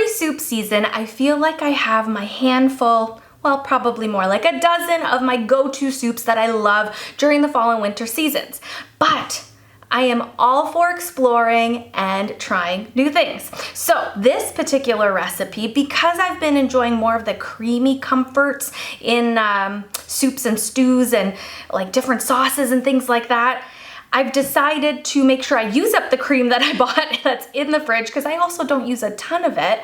soup season, I feel like I have my handful, well, probably more, like a dozen of my go-to soups that I love during the fall and winter seasons. But I am all for exploring and trying new things. So this particular recipe, because I've been enjoying more of the creamy comforts in soups and stews and like different sauces and things like that, I've decided to make sure I use up the cream that I bought that's in the fridge, because I also don't use a ton of it.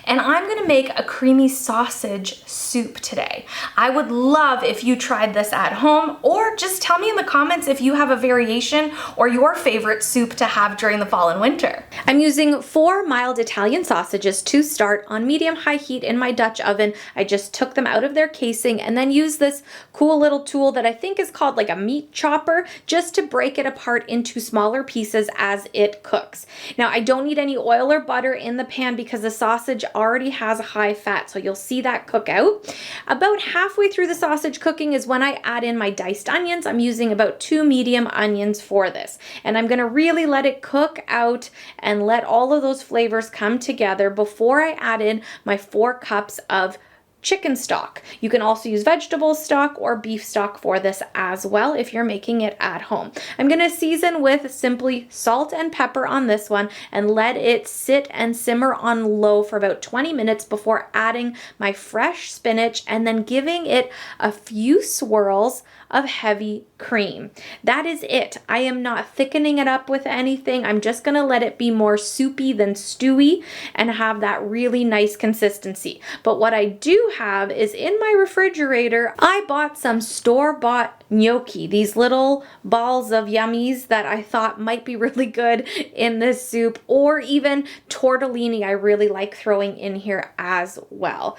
And I'm gonna make a creamy sausage soup today. I would love if you tried this at home, or just tell me in the comments if you have a variation or your favorite soup to have during the fall and winter. I'm using 4 mild Italian sausages to start on medium-high heat in my Dutch oven. I just took them out of their casing and then used this cool little tool that I think is called like a meat chopper, just to break it apart into smaller pieces as it cooks. Now, I don't need any oil or butter in the pan because the sausage already has a high fat, so you'll see that cook out. About halfway through the sausage cooking is when I add in my diced onions. I'm using about 2 medium onions for this, and I'm gonna really let it cook out and let all of those flavors come together before I add in my 4 cups of chicken stock. You can also use vegetable stock or beef stock for this as well if you're making it at home. I'm gonna season with simply salt and pepper on this one and let it sit and simmer on low for about 20 minutes before adding my fresh spinach and then giving it a few swirls of heavy cream. That is it. I am not thickening it up with anything. I'm just gonna let it be more soupy than stewy and have that really nice consistency. But what I do have is in my refrigerator, I bought some store-bought gnocchi, these little balls of yummies that I thought might be really good in this soup, or even tortellini I really like throwing in here as well.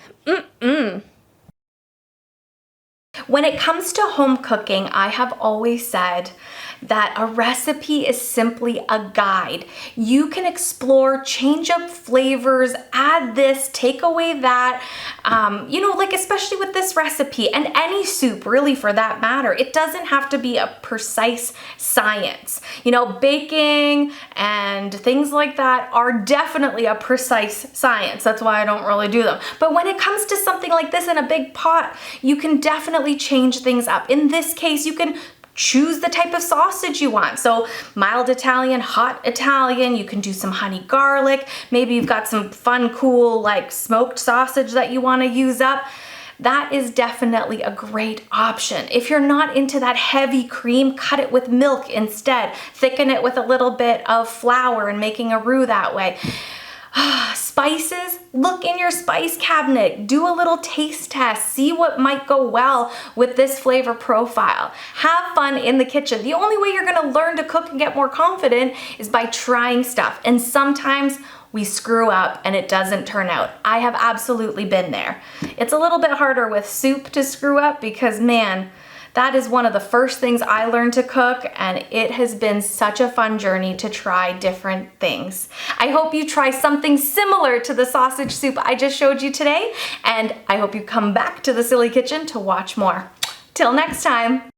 When it comes to home cooking, I have always said that a recipe is simply a guide. You can explore, change up flavors, add this, take away that, you know, like especially with this recipe and any soup really for that matter, it doesn't have to be a precise science. You know, baking and things like that are definitely a precise science. That's why I don't really do them. But when it comes to something like this in a big pot, you can definitely change things up. In this case, you can choose the type of sausage you want. So mild Italian, hot Italian, you can do some honey garlic. Maybe you've got some fun, cool, like smoked sausage that you want to use up. That is definitely a great option. If you're not into that heavy cream, cut it with milk instead. Thicken it with a little bit of flour and making a roux that way. Spices, look in your spice cabinet, do a little taste test, see what might go well with this flavor profile. Have fun in the kitchen. The only way you're gonna learn to cook and get more confident is by trying stuff. And sometimes we screw up and it doesn't turn out. I have absolutely been there. It's a little bit harder with soup to screw up because, man, that is one of the first things I learned to cook, and it has been such a fun journey to try different things. I hope you try something similar to the sausage soup I just showed you today, and I hope you come back to the Silly Kitchen to watch more. Till next time.